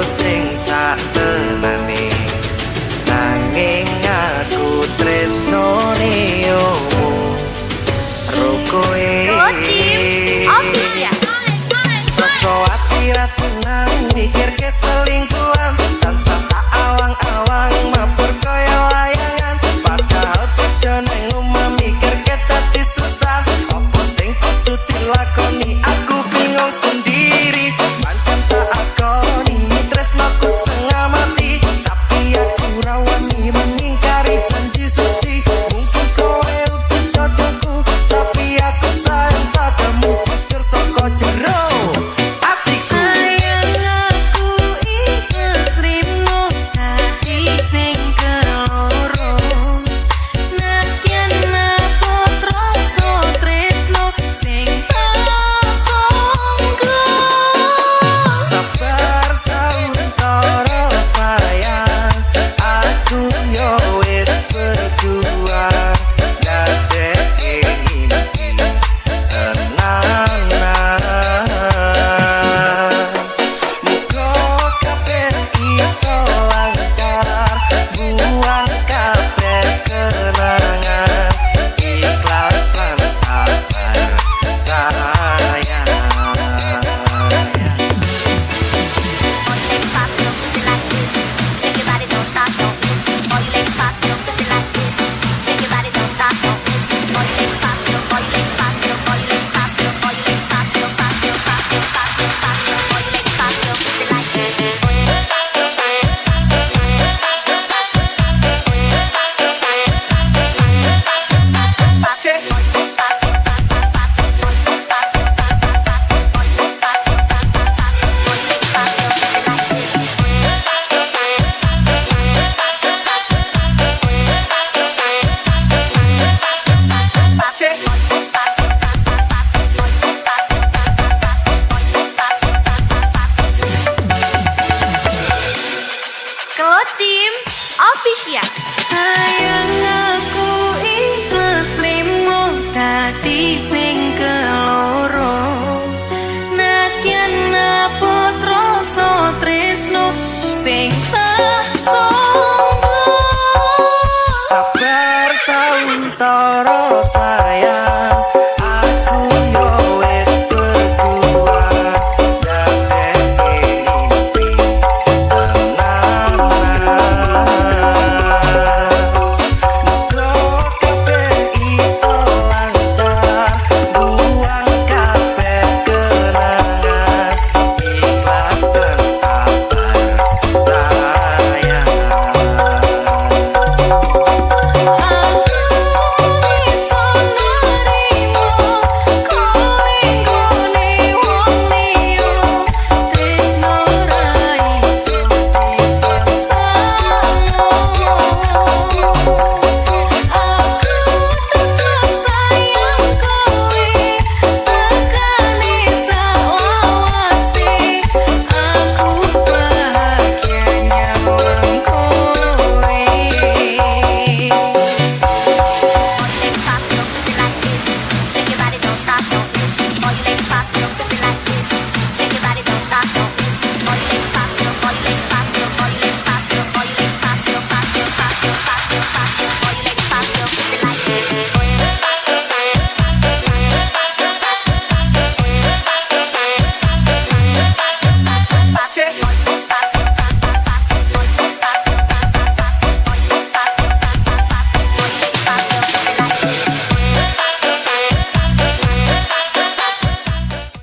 sing sak tenane nanging aku tresnone omu rokoe rasa atirat nang mikir keselingkuhan tansah tak awang-awang mabur kaya layangan padahal bojone lumah mikir ketati susah apa sing kudu dilakoni aku bingung sendiri pancen tak akoni tresnoku setengah mati tapi aku rawani mengingkari janji suci mungkin kowe utuh jodohku tapi aku sayang padamu jujur saka jero atiku sayang aku ikhlas rimo hati sing keloro nadyan napot rasa tresno sing tasonggo sabar sauntara sayang aku yo wis berjuang dadeke mimpi tenanan muga kabeh iso lancar buang kabeh kenangan ikhlas lan sabar sayang. Shake your body, don't stop, no. All you ladies pop, yo, do it like this. Shake your body, don't stop, no. All you ladies pop, yo, all you ladies pop, yo, all you ladies pop, yo, all you ladies pop, yo, pop, yo, pop, yo, pop, yo, pop, yo, all you ladies pop, yo, do it like this. Kelotim Official. Sayang aku ikhlas rimo dadi sing keloro nadyan napot rasa tresno sing tasonggo Sabar sauntara sayang